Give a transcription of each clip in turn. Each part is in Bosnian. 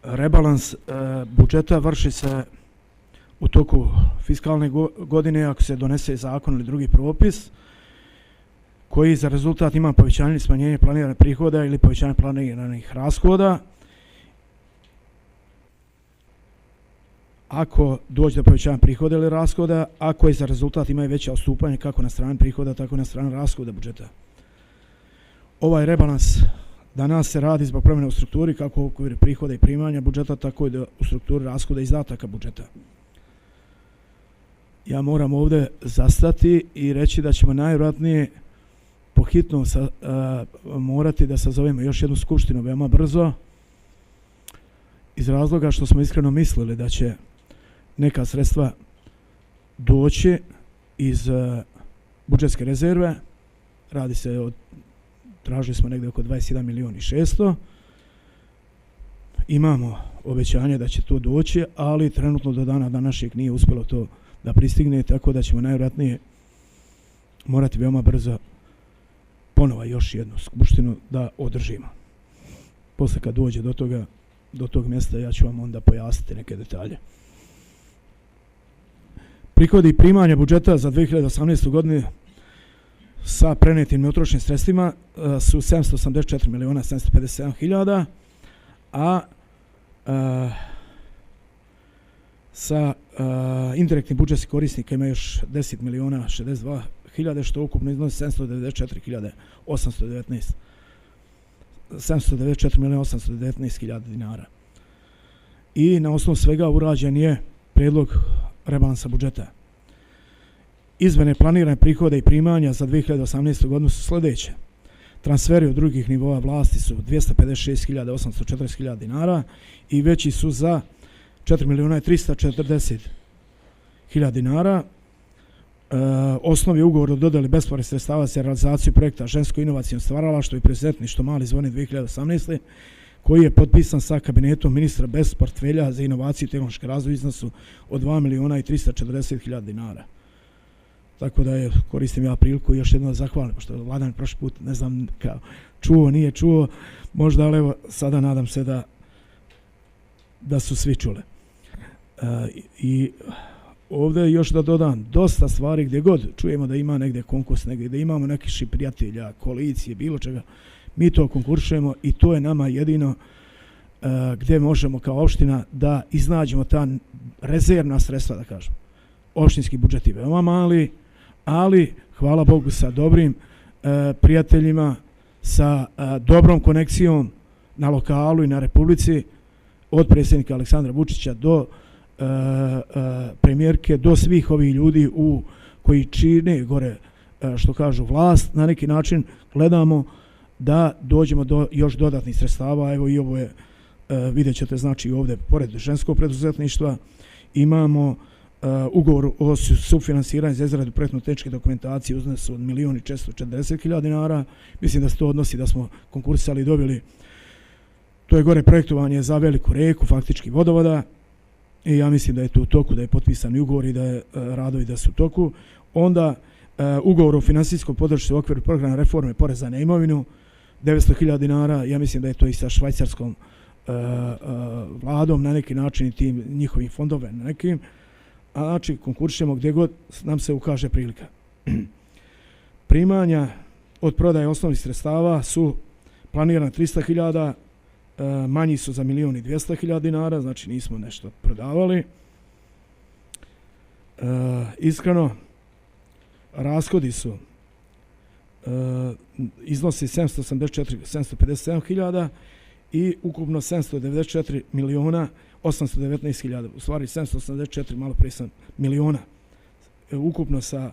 rebalans budžeta vrši se u toku fiskalne godine ako se donese zakon ili drugi propis koji za rezultat ima povećanje ili smanjenje planiranih prihoda ili povećanje planiranih rashoda. Ako dođe do povećanja prihoda ili rashoda, a koji za rezultat imaju veće odstupanje kako na strani prihoda, tako i na strani rashoda budžeta. Ovaj rebalans danas se radi zbog promjene u strukturi kako u okviru prihoda i primanja budžeta, tako i u strukturi rashoda i izdataka budžeta. Ja moram ovdje zastati i reći da ćemo najvjerojatnije po hitnom morati da sazovemo još jednu skupštinu veoma brzo, iz razloga što smo iskreno mislili da će neka sredstva doći iz budžetske rezerve. Radi se o, tražili smo negdje oko 21 milijuna i 600. Imamo obećanje da će to doći, ali trenutno do dana današnjeg nije uspjelo to da pristigne, tako da ćemo najvjerojatnije morati veoma brzo ponova još jednu skupštinu da održimo. Posle kad dođe do tog mjesta ja ću vam onda pojasniti neke detalje. Prihodi i primanja budžeta za 2018. godinu sa prenetim neutrošenim sredstvima su 784 miliona 757 hiljada, a sa indirektnih budžetskih korisnika ima još 10 miliona 62 hiljade, što ukupno iznosi 794 hiljade 819. 794 milijuna 819 hiljada dinara. I na osnovu svega urađen je prijedlog rebalansa budžeta. Izmjene planirane prihode i primanja za 2018. godinu su sljedeće. Transferi od drugih nivoa vlasti su 256.840 hiljada dinara i veći su za 4 milijuna i 340 hiljada dinara. Osnovi ugovor o dodjeli bespovratnih sredstava za realizaciju projekta Žensko inovacijno stvaralaštvo i preduzetništvo Mali Zvornik 2018. koji je potpisan sa kabinetom ministra bez portfelja za inovaciju i tehnološki razvoj iznosu od 2 milijuna i 340 hiljada dinara. Tako da koristim ja priliku još jednom da zahvalim, pošto Vladan prošli put, ne znam, čuo, nije čuo, možda, ali evo, sada nadam se da su svi čule. I ovdje još da dodam, dosta stvari gdje god čujemo da ima negdje konkurs, negdje da imamo nekih prijatelja, koalicije, bilo čega, mi to konkuršujemo i to je nama jedino gdje možemo kao opština da iznađemo ta rezervna sredstva, da kažem. Opštinski budžet je veoma mali, ali hvala Bogu sa dobrim prijateljima, sa dobrom konekcijom na lokalu i na Republici, od predsjednika Aleksandra Vučića do premijerke, do svih ovih ljudi koji čine gore, što kažu, vlast, na neki način gledamo da dođemo do još dodatnih sredstava. Evo i ovo je, vidjet ćete, znači ovdje pored ženskog preduzetništva imamo ugovor o sufinanciranju za izradu projektno-tehničke dokumentacije u iznosu od 1.440 hiljada dinara. Mislim da se to odnosi da smo konkursali i dobili, to je gore projektovanje za Veliku reku, faktički vodovoda, i ja mislim da je to u toku, da je potpisan ugovor i da je radovi da su u toku. Onda ugovor o finansijskom podršci u okviru programa reforme poreza na imovinu 900 hiljada dinara, ja mislim da je to i sa švajcarskom vladom na neki način i tim njihovim fondove na nekim. A znači konkuršemo gdje god nam se ukaže prilika. Primanja od prodaje osnovnih sredstava su planirana 300 hiljada, manji su za 1.200.000 hiljada dinara, znači nismo nešto prodavali. Iskreno, rashodi su iznosi 757 hiljada i ukupno 794 milijuna 819 hiljada, u stvari 784, malo prije sam, miliona. Ukupno sa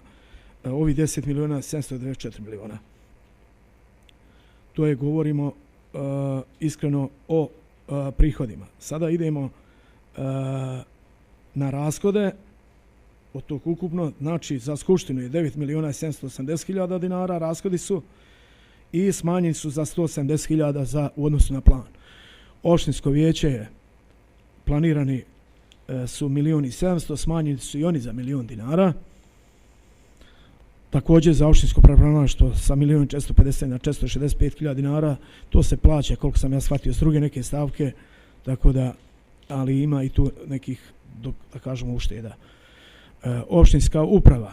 ovih 10 milijuna 794 milijuna. To je, govorimo iskreno o prihodima. Sada idemo na rashode. Od tog ukupno, znači za skupštinu je 9 milijuna 780 hiljada dinara, rashodi su, i smanjeni su za 180 hiljada u odnosu na plan. Opštinsko vijeće je planirani su 1.700.000, smanjeni su i oni za 1.000.000 dinara. Također za opštinsko pravobranilištvo sa 1.450.000 na 465 hiljada dinara, to se plaća, koliko sam ja shvatio, s druge neke stavke, tako da, ali ima i tu nekih, da kažemo, ušteda. Opštinska uprava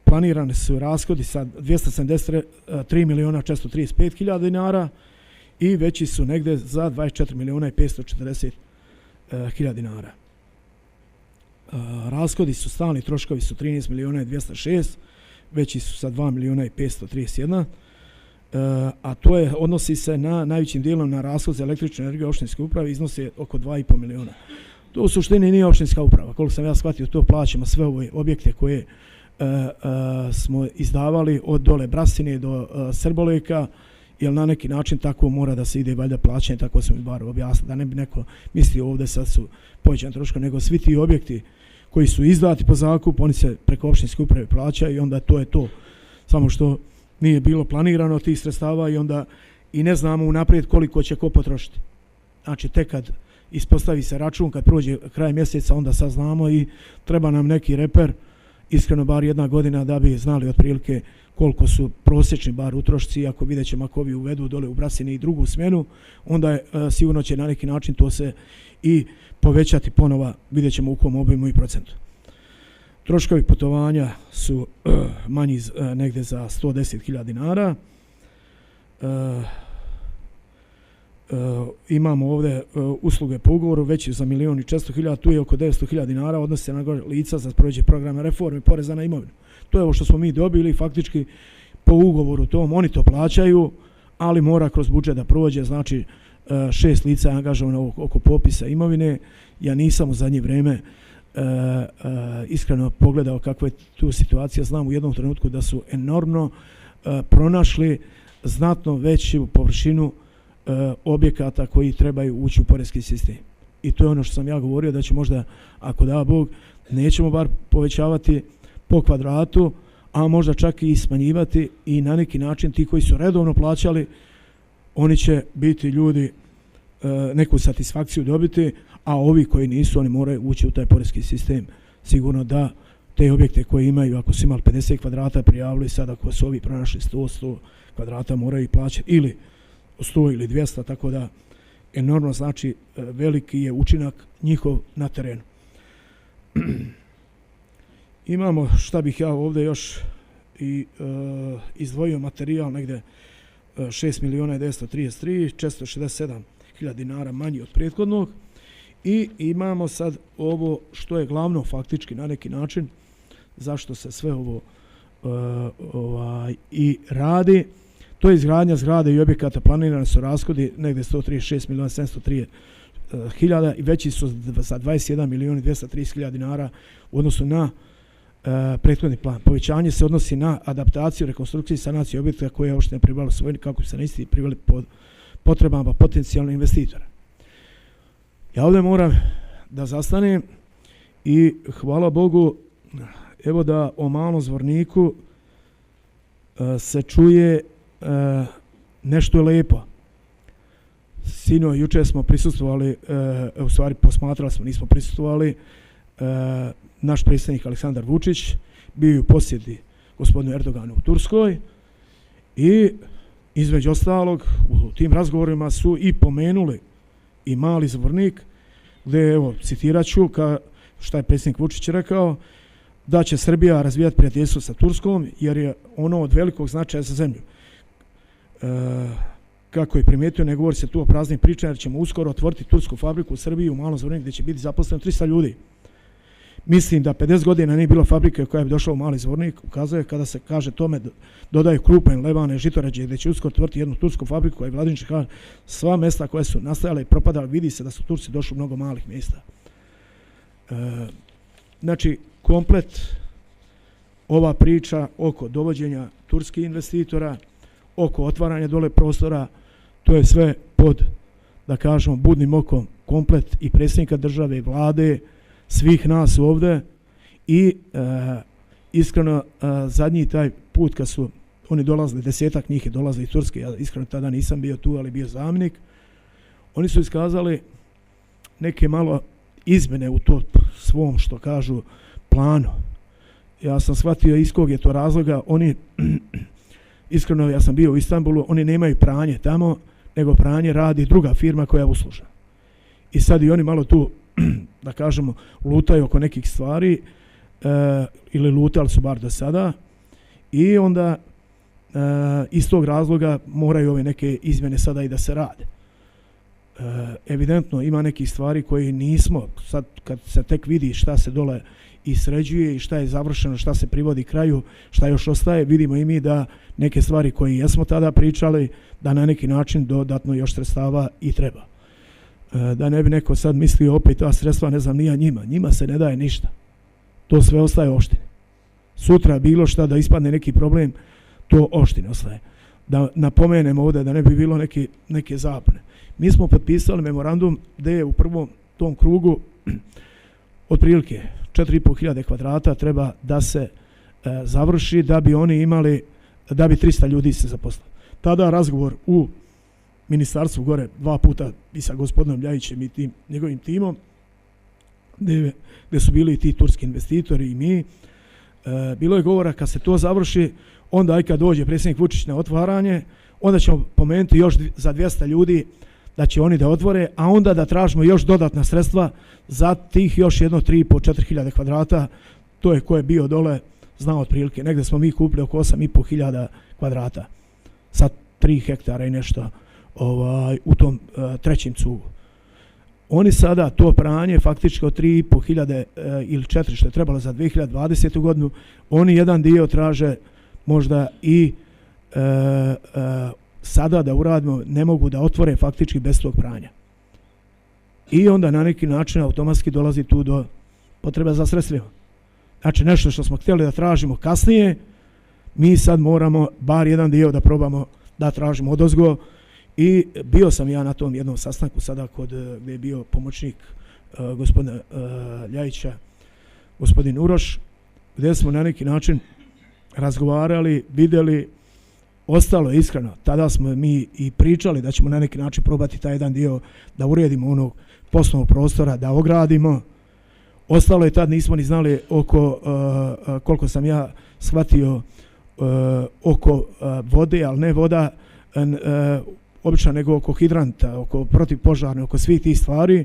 planirani su rashodi sa 273 miliona 435 hiljada dinara i veći su negde za 24 miliona i 540 hiljada dinara. Rashodi su stalni troškovi su 13 miliona i 206, veći su sa 2 miliona i 531, a to odnosi se na najvećim dijelom na rashod za električnu energiju opštinske uprave, iznosi oko 2,5 miliona. To u suštini nije opštinska uprava. Koliko sam ja shvatio, to plaćamo sve ove objekte koje smo izdavali od dole Brasine do Srboleka, jer na neki način tako mora da se ide valjda plaćanje, tako sam mi bar objasnio, da ne bi neko mislio ovdje sad su povećani troškovi, nego svi ti objekti koji su izdati po zakupu, oni se preko opštinske uprave plaćaju i onda to je to. Samo što nije bilo planirano tih sredstava i onda i ne znamo unaprijed koliko će ko potrošiti. Znači, tek kad ispostavi se račun, kad prođe kraj mjeseca, onda saznamo i treba nam neki reper, iskreno bar 1 godina, da bi znali otprilike koliko su prosječni bar utrošci. Ako vidjet ćemo, ako ovi uvedu dole u Brasini i drugu smjenu, onda sigurno će na neki način to se i povećati ponova, vidjet ćemo u kom obimu i procentu. Troškovi putovanja su manji negde za 110.000 dinara. Imamo ovdje usluge po ugovoru veći za 1.400.000, tu je oko 900.000 dinara, odnosi se na lica za provođenje programa reforme poreza na imovinu. To je ovo što smo mi dobili, faktički po ugovoru tom, oni to plaćaju, ali mora kroz budžet da prođe, znači 6 lica je angažovano oko popisa imovine. Ja nisam u zadnje vrijeme iskreno pogledao kakva je tu situacija. Znam u jednom trenutku da su enormno pronašli znatno veću površinu objekata koji trebaju ući u poreski sistem. I to je ono što sam ja govorio, da će možda, ako da Bog, nećemo bar povećavati po kvadratu, a možda čak i smanjivati i na neki način ti koji su redovno plaćali, oni će biti ljudi neku satisfakciju dobiti, a ovi koji nisu, oni moraju ući u taj poreski sistem. Sigurno da te objekte koje imaju, ako su imali 50 kvadrata prijavili, sad ako su ovi pronašli 100 kvadrata moraju plaćati ili 100 ili 200, tako da enormno, znači veliki je učinak njihov na terenu. Imamo, šta bih ja ovdje još i izdvojio materijal, negde 6.933.467.000 dinara manji od prethodnog, i imamo sad ovo što je glavno faktički na neki način zašto se sve ovo i radi. To je izgradnja zgrade i objekata, planirane su rashodi negde 136.703.000 i veći su za 21.230.000 dinara u odnosu na prethodni plan. Povećanje se odnosi na adaptaciju, rekonstrukciju i sanaciju objekta koje je opština pribavila svojini kako bi se na isti priveli pod potrebama potencijalnih investitora. Ja ovdje moram da zastanem i hvala Bogu, evo da o Malom Zvorniku se čuje nešto lepo. Sino, juče smo prisustvovali, u stvari posmatrali smo, nismo prisustvovali, naš predsjednik Aleksandar Vučić bio je u posjeti gospodinu Erdoganu u Turskoj i između ostalog u tim razgovorima su i pomenuli i Mali Zvornik, gdje, evo, citirat ću šta je predsjednik Vučić rekao, da će Srbija razvijati prijateljstvo sa Turskom jer je ono od velikog značaja za zemlju. Kako je primijetio, ne govori se tu o praznim pričama jer ćemo uskoro otvoriti tursku fabriku u Srbiji u Malom Zvorniku gdje će biti zaposleno 300 ljudi. Mislim da 50 godina nije bilo fabrike koja bi došla u Mali Zvornik, ukazuje kada se kaže tome dodaju Krupanj, Levane, Žitorađe, gdje će uskoro otvoriti jednu tursku fabriku koja je Vladimir kaže sva mjesta koja su nastajala i propadala, vidi se da su Turci došli u mnogo malih mjesta. Znači, komplet ova priča oko dovođenja turskih investitora, oko otvaranja dole prostora, to je sve pod, da kažemo, budnim okom komplet i predsjednika države i vlade, svih nas ovdje i iskreno zadnji taj put kad su oni dolazili, 10-ak njih je dolazili iz Turske, ja iskreno tada nisam bio tu, ali bio zamjenik, oni su iskazali neke malo izmjene u to svom, što kažu, planu. Ja sam shvatio iz kog je to razloga, oni, iskreno ja sam bio u Istanbulu, oni nemaju pranje tamo, nego pranje radi druga firma koja je uslužna. I sad i oni malo tu, da kažemo, lutaju oko nekih stvari, ili lutali su bar do sada, i onda iz tog razloga moraju ove neke izmjene sada i da se rade. Evidentno ima nekih stvari koje nismo, sad kad se tek vidi šta se dole i sređuje i šta je završeno, šta se privodi kraju, šta još ostaje, vidimo i mi da neke stvari koje jesmo tada pričali, da na neki način dodatno još sredstava i treba. Da ne bi neko sad mislio opet ta sredstva, ne znam, nije njima se ne daje ništa. To sve ostaje opštini. Sutra bilo šta da ispadne neki problem, to opštini ostaje. Da napomenemo ovdje da ne bi bilo neke zapne. Mi smo potpisali memorandum gdje je u prvom tom krugu otprilike 4.500 kvadrata treba da se završi da bi oni imali, da bi 300 ljudi se zaposlilo. Tada razgovor u ministarstvu gore 2 puta i sa gospodinom Ljajićem i njegovim timom, gdje su bili i ti turski investitori i mi, bilo je govora kad se to završi, onda aj kad dođe predsjednik Vučić na otvaranje, onda ćemo pomenuti još za 200 ljudi da će oni da otvore, a onda da tražimo još dodatna sredstva za tih još jedno 3.500-4.000 kvadrata, to je ko je bio dole, znao otprilike, negdje smo mi kupili oko 8.500 kvadrata sa 3 hektara i nešto u tom trećem cugu. Oni sada to pranje faktički od 3.500 ili 4 što je trebalo za 2020. godinu, oni jedan dio traže možda i sada da uradimo, ne mogu da otvore faktički bez tog pranja. I onda na neki način automatski dolazi tu do potrebe za sredstvima. Znači nešto što smo htjeli da tražimo kasnije, mi sad moramo bar jedan dio da probamo da tražimo odozgo. I bio sam ja na tom jednom sastanku sada gdje je bio pomoćnik gospodina Ljajića, gospodin Uroš, gdje smo na neki način razgovarali, vidjeli, ostalo je iskreno. Tada smo mi i pričali da ćemo na neki način probati taj jedan dio da uredimo onog poslovnog prostora, da ogradimo. Ostalo je tad, nismo ni znali oko, koliko sam ja shvatio, oko vode, ali ne voda, obično nego oko hidranta, oko protivpožarne, oko svih tih stvari,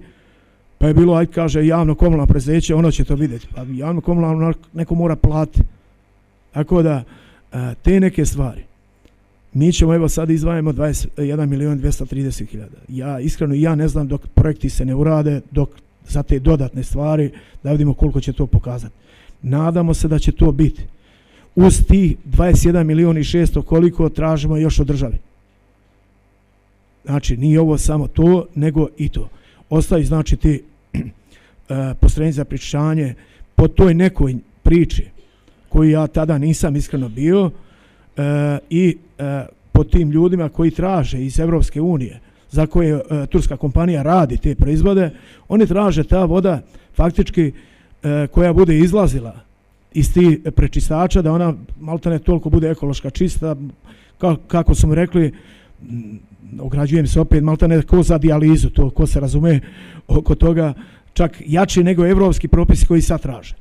pa je bilo, ajde kaže, javno komunalno preduzeće, ono će to vidjeti. Pa javno komunalno neko mora platiti. Tako da, te neke stvari, mi ćemo, evo sad izdvajamo 21.230.000. Ja iskreno, ja ne znam dok projekti se ne urade, dok za te dodatne stvari, da vidimo koliko će to pokazati. Nadamo se da će to biti. Uz tih 21.600.000 koliko tražimo još od države. Znači, nije ovo samo to, nego i to. Ostaju, znači, ti postrojenja za pričišćavanje po toj nekoj priči koju ja tada nisam iskreno bio i po tim ljudima koji traže iz Evropske unije, za koje turska kompanija radi te proizvode, oni traže ta voda faktički koja bude izlazila iz tih prečistača, da ona maltene toliko bude ekološka čista, kako su mi rekli, ograđujem se opet, maltene ko za dijalizu, to ko se razume oko toga, čak jači nego evropski propisi koji sad traže.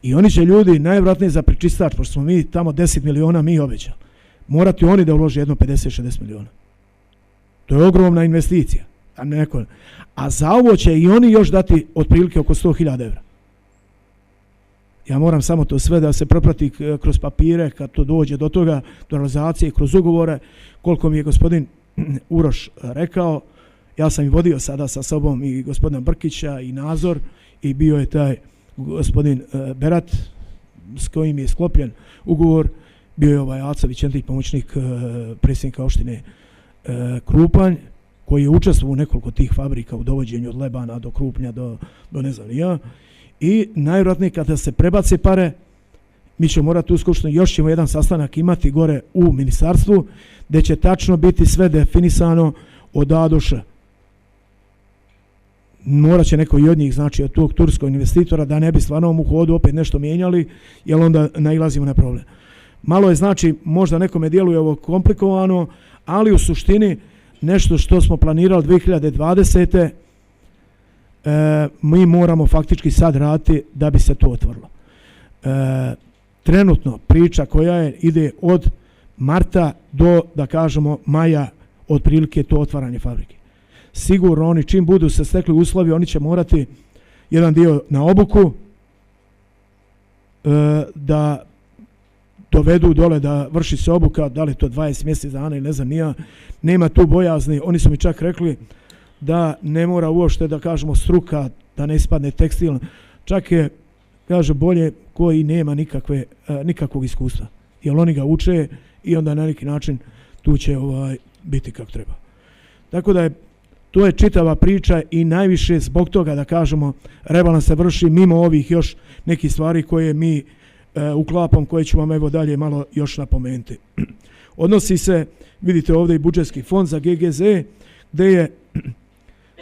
I oni će ljudi najvratnije za prečistač, pošto smo mi tamo 10 miliona mi obećali, morati oni da ulože jedno 50-60 miliona. To je ogromna investicija. A za ovo će i oni još dati otprilike oko 100.000 evra. Ja moram samo to sve da se proprati kroz papire, kad to dođe do toga, do realizacije, kroz ugovore, koliko mi je gospodin Uroš rekao. Ja sam i vodio sada sa sobom i gospodina Brkića i nadzor i bio je taj gospodin Berat s kojim je sklopljen ugovor, bio je ovaj Aca Vičentić, pomoćnik predsjednika opštine Krupanj, koji je učestvovao u nekoliko tih fabrika u dovođenju od Lebana do Krupnja do ne znam ja. I najvjerojatnije kada se prebace pare, mi ćemo morati u skupštini, još ćemo jedan sastanak imati gore u ministarstvu, gdje će tačno biti sve definisano od A do Š. Morat će neko i od njih, znači od tog turskog investitora, da ne bi stvarno u hodu opet nešto mijenjali, jer onda nailazimo na problem. Malo je, znači, možda nekome djeluje ovo komplikovano, ali u suštini nešto što smo planirali 2020. Mi moramo faktički sad raditi da bi se to otvorilo. Trenutno priča koja ide od marta do, da kažemo, maja otprilike to otvaranje fabrike. Sigurno oni čim budu se stekli uslovi, oni će morati jedan dio na obuku, da dovedu dole da vrši se obuka, da li to 20 mjeseci dana ili ne znam nija, nema tu bojazni. Oni su mi čak rekli da ne mora uopšte da kažemo struka, da ne ispadne tekstil, čak je, kaže, bolje koji nema nikakvog iskustva, jer oni ga uče i onda na neki način tu će biti kako treba. Tako da to je čitava priča i najviše zbog toga da kažemo rebalans se vrši mimo ovih još nekih stvari koje mi uklapom, koje ću vam evo dalje malo još napomenuti. Odnosi se, vidite ovdje i budžetski fond za GGZ, gdje je,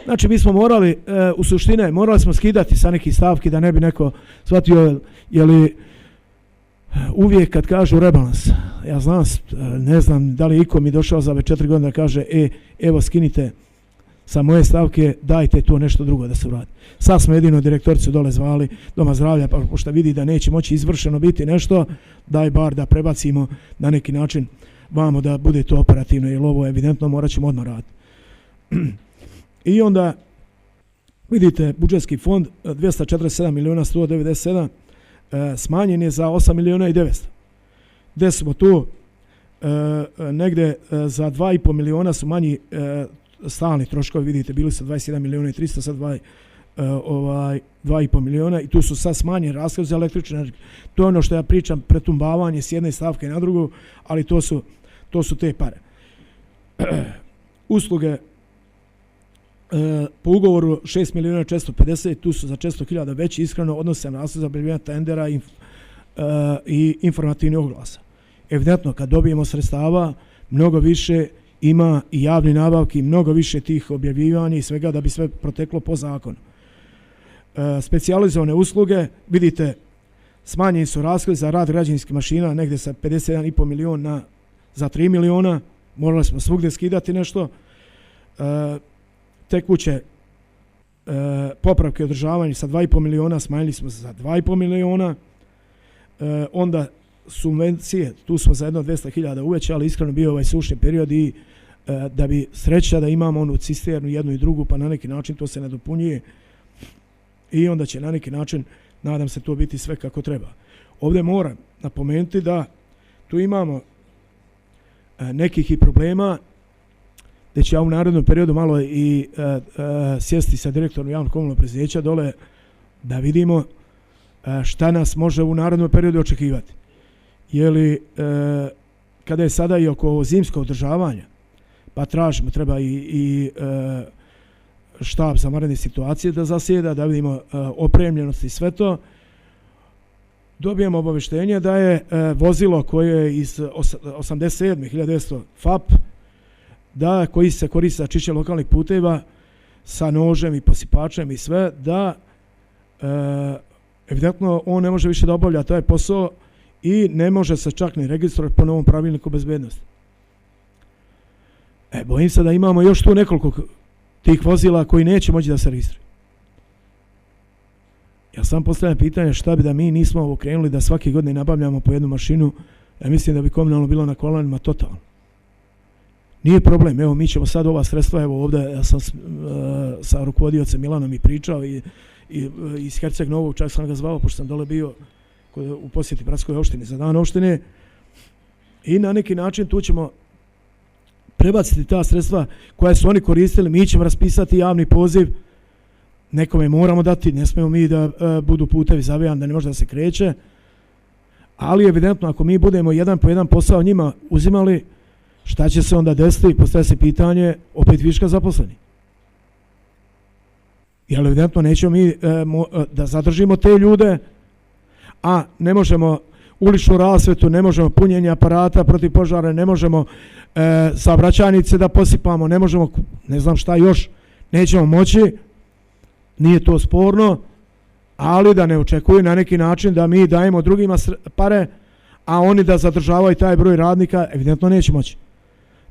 znači mi smo morali, u suštine, morali smo skidati sa nekih stavki da ne bi neko shvatio, je li uvijek kad kažu rebalans, ja znam, ne znam da li iko mi došao za već 4 godine da kaže, evo skinite sa moje stavke, dajte to nešto drugo da se uradi. Sad smo jedino direktoricu dole zvali Doma zdravlja, pa pošto vidi da neće moći izvršeno biti nešto, daj bar da prebacimo na neki način vamo da bude to operativno, jer ovo evidentno morat ćemo odmah raditi. I onda vidite budžetski fond 247 miliona 197 smanjen je za 8 miliona i 900. Gde smo tu negde za 2,5 miliona su manji stalni troškovi, vidite, bili su 21 miliona i 300, sad 2,5 miliona i tu su sad smanjeni rashodi za električnu energiju. To je ono što ja pričam, pretumbavanje s jedne stavke na drugu, ali to su te pare. Usluge po ugovoru 6 miliona 450, tu su za 400.000 veći, iskreno odnose na rashod za objavljivanje tendera i informativnih oglasa. Evidentno, kad dobijemo sredstava, mnogo više ima i javni nabavki, mnogo više tih objavljivanja i svega da bi sve proteklo po zakonu. Specijalizovane usluge, vidite, smanjeni su rashodi za rad građevinskih mašina negdje sa 51,5 miliona za 3 miliona, morali smo svugdje skidati nešto. Tekuće popravke i održavanje sa 2,5 miliona smanjili smo za 2,5 miliona. Onda subvencije, tu smo za jedno 200.000 uvećali, iskreno bio ovaj sušni period i da bi sreća da imamo onu cisternu jednu i drugu, pa na neki način to se nadopunjuje i onda će na neki način, nadam se, to biti sve kako treba. Ovdje moram napomenuti da tu imamo nekih i problema gdje će ja u narednom periodu malo i sjesti sa direktorom javnog komunalnog preduzeća dole da vidimo šta nas može u narednom periodu očekivati. Jeli, kada je sada i oko zimskog održavanja, pa tražimo, treba i štab za vanredne situacije da zasjeda, da vidimo opremljenost i sve to, dobijemo obavještenje da je vozilo koje je iz 87.1900 FAP, da koji se koristi za čišćenje lokalnih puteva sa nožem i posipačem i sve, da evidentno on ne može više da obavlja taj posao i ne može se čak ni registrovati po novom pravilniku bezbednosti. Bojim se da imamo još tu nekoliko tih vozila koji neće moći da se registruju. Ja sam postavljam pitanje šta bi da mi nismo ovo krenuli da svake godine nabavljamo po jednu mašinu, ja mislim da bi komunalno bilo na kolanima totalno. Nije problem, evo mi ćemo sad ova sredstva, evo ovdje ja sam sa rukovodiocem Milanom i pričao i iz Herceg Novog, čak sam ga zvao, pošto sam dole bio u posjeti Bratskoj opštini za dan opštine i na neki način tu ćemo prebaciti ta sredstva koja su oni koristili, mi ćemo raspisati javni poziv, nekome moramo dati, ne smijemo mi da budu putevi zavijani, da ne može da se kreće, ali evidentno ako mi budemo jedan po jedan posao njima uzimali, šta će se onda desiti? Postavlja se pitanje opet viška zaposleni. Jer evidentno nećemo mi da zadržimo te ljude, a ne možemo uličnu rasvetu, ne možemo punjenje aparata protiv požara, ne možemo saobraćajnice da posipamo, ne možemo, ne znam šta još, nećemo moći, nije to sporno, ali da ne očekuju na neki način da mi dajemo drugima pare, a oni da zadržavaju taj broj radnika, evidentno neće moći.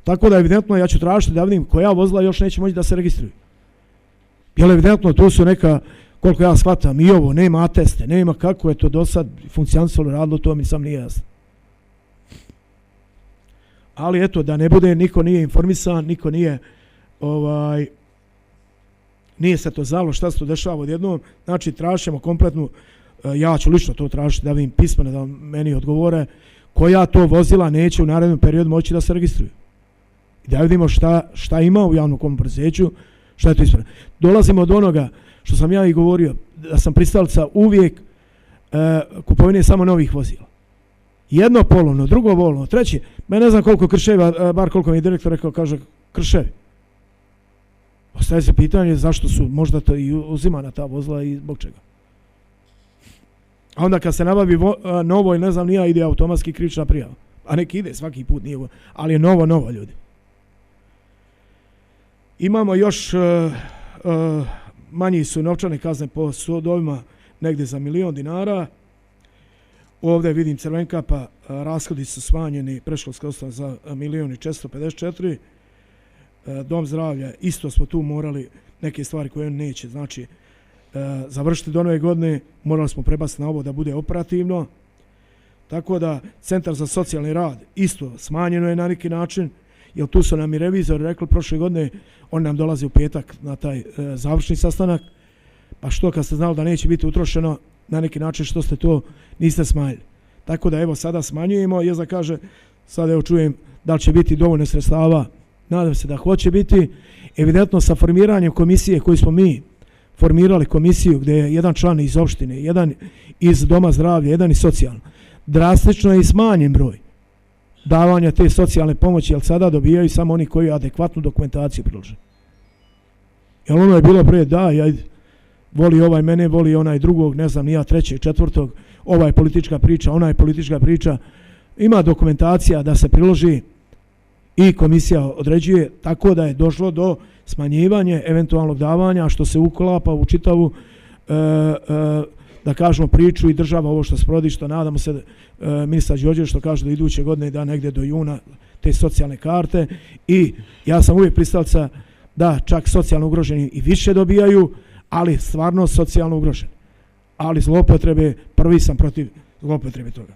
Tako da evidentno ja ću tražiti da vidim koja vozila još neće moći da se registruju. Jer evidentno tu su neka, koliko ja shvatam, i ovo, nema ateste, nema kako je to do sad funkcionisalo, radilo, to mi sam nije jasno. ali eto, da ne bude, niko nije informisan, niko nije nije se to znalo šta se to dešava odjednom, znači tražimo kompletnu, ja ću lično to tražiti da vidim pismeno da meni odgovore koja to vozila neće u narednom periodu moći da se registruju. I da vidimo šta ima u javnom komunalnom poduzeću, šta je to ispravno. Dolazimo od onoga što sam ja i govorio, da sam pristalica uvijek kupovine samo novih vozila. Jedno polovno, drugo polovno, treće, ne znam koliko krševa, bar koliko mi je direktor rekao, kaže krševi. Ostaje se pitanje zašto su možda to i uzimana ta vozila i zbog čega. A onda kad se nabavi novo, ne znam, nija, ide automatski krivična prijava. A neki ide, svaki put nije, ali je novo ljudi. Imamo još manji su novčane kazne po sudovima negdje za 1 milion dinara. Ovdje vidim crvenka, pa rashodi su smanjeni, predškolska osnova za 1.454.000. Dom zdravlja, isto smo tu morali neke stvari koje on neće, znači završiti do nove godine, morali smo prebaciti na ovo da bude operativno. Tako da Centar za socijalni rad isto smanjeno je na neki način, jer tu su nam i revizori rekli prošle godine, on nam dolazi u petak na taj završni sastanak, pa što kad ste znali da neće biti utrošeno, na neki način što ste to niste smanjili. Tako da evo sada smanjujemo, Jezda kaže, sad evo čujem da li će biti dovoljno sredstava, nadam se da hoće biti. Evidentno sa formiranjem komisije koju smo mi formirali komisiju gdje je jedan član iz opštine, jedan iz doma zdravlja, jedan iz socijalno, drastično je i smanjen broj davanja te socijalne pomoći, jer sada dobijaju samo oni koji adekvatnu dokumentaciju prilože. Jer ono je bilo prije, da, voli ovaj mene, voli onaj drugog, ne znam, nija trećeg, četvrtog, ovaj politička priča, onaj politička priča. Ima dokumentacija da se priloži i komisija određuje, tako da je došlo do smanjivanja eventualnog davanja, što se uklapa u čitavu da kažemo priču i država ovo što se provodi, što nadamo se ministar Đorđević što kaže da iduće godine da negdje do juna te socijalne karte, i ja sam uvijek pristalica da čak socijalno ugroženi i više dobijaju, ali stvarno socijalno ugroženi. Ali zloupotrebe, prvi sam protiv zloupotrebe toga.